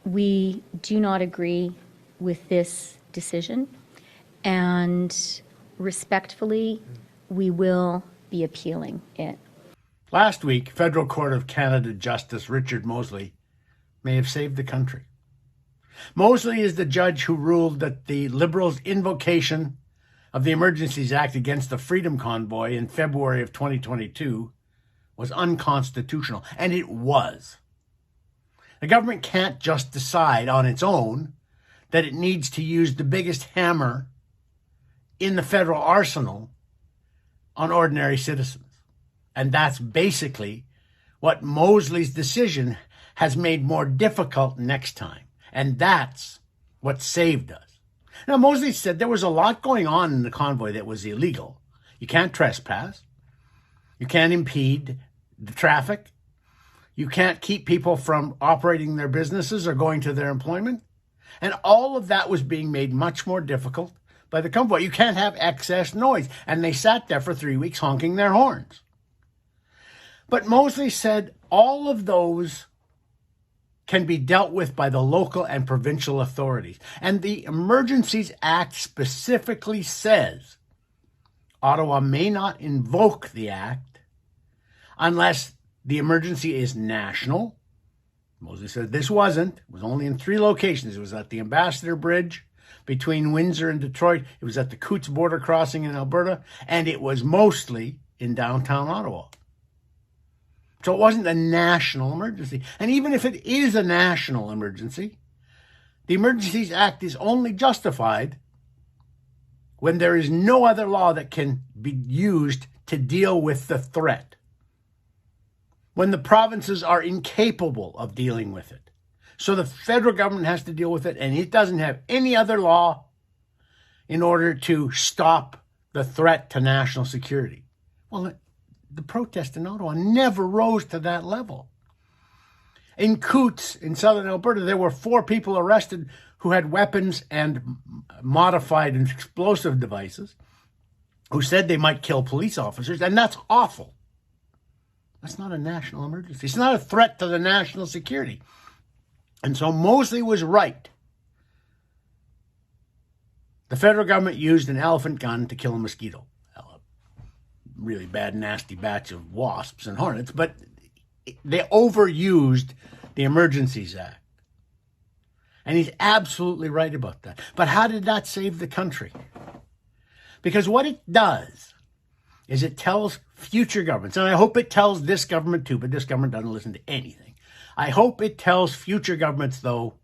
We do not agree with this decision, and respectfully, we will be appealing it. Last week, Federal Court of Canada Justice Richard Mosley may have saved the country. Mosley is the judge who ruled that the Liberals' invocation of the Emergencies Act against the Freedom Convoy in February of 2022 was unconstitutional, and it was. The government can't just decide on its own that it needs to use the biggest hammer in the federal arsenal on ordinary citizens. And that's basically what Mosley's decision has made more difficult next time. And that's what saved us. Now, Mosley said there was a lot going on in the convoy that was illegal. You can't trespass. You can't impede the traffic. You can't keep people from operating their businesses or going to their employment. And all of that was being made much more difficult by the convoy. You can't have excess noise. And they sat there for 3 weeks honking their horns. But Mosley said all of those can be dealt with by the local and provincial authorities. And the Emergencies Act specifically says Ottawa may not invoke the act unless the emergency is national. Mosley said this wasn't. It was only in 3 locations. It was at the Ambassador Bridge between Windsor and Detroit. It was at the Coots border crossing in Alberta. And it was mostly in downtown Ottawa. So it wasn't a national emergency. And even if it is a national emergency, the Emergencies Act is only justified when there is no other law that can be used to deal with the threat. When the provinces are incapable of dealing with it. So the federal government has to deal with it, and it doesn't have any other law in order to stop the threat to national security. Well, the protest in Ottawa never rose to that level. In Coots, in southern Alberta, there were 4 people arrested who had weapons and modified and explosive devices who said they might kill police officers, and that's awful. That's not a national emergency. It's not a threat to the national security. And so Mosley was right. The federal government used an elephant gun to kill a mosquito. Really bad, nasty batch of wasps and hornets, but they overused the Emergencies Act. And he's absolutely right about that. But how did that save the country? Because what it does is it tells future governments, and I hope it tells this government too, but this government doesn't listen to anything. I hope it tells future governments, though,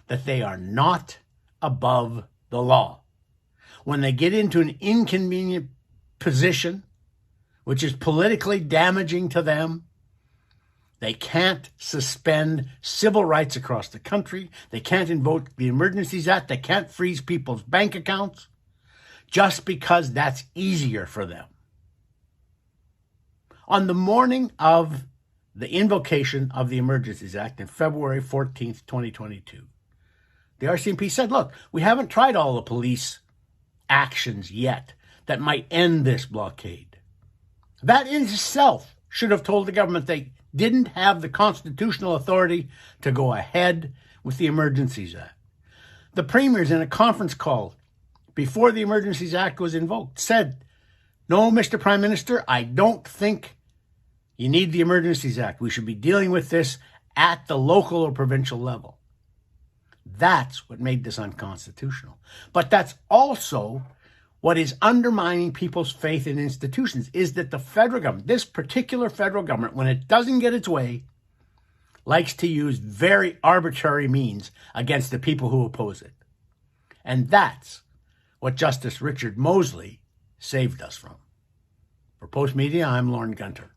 that they are not above the law. When they get into an inconvenient position, which is politically damaging to them, they can't suspend civil rights across the country. They can't invoke the Emergencies Act. They can't freeze people's bank accounts just because that's easier for them. On the morning of the invocation of the Emergencies Act in February 14th, 2022, the RCMP said, look, we haven't tried all the police actions yet that might end this blockade. That in itself should have told the government they didn't have the constitutional authority to go ahead with the Emergencies Act. The premiers in a conference call before the Emergencies Act was invoked said, no, Mr. Prime Minister, I don't think you need the Emergencies Act. We should be dealing with this at the local or provincial level. That's what made this unconstitutional. But that's also what is undermining people's faith in institutions, is that the federal government, this particular federal government, when it doesn't get its way, likes to use very arbitrary means against the people who oppose it. And that's what Justice Richard Mosley saved us from. For Post Media, I'm Lorne Gunter.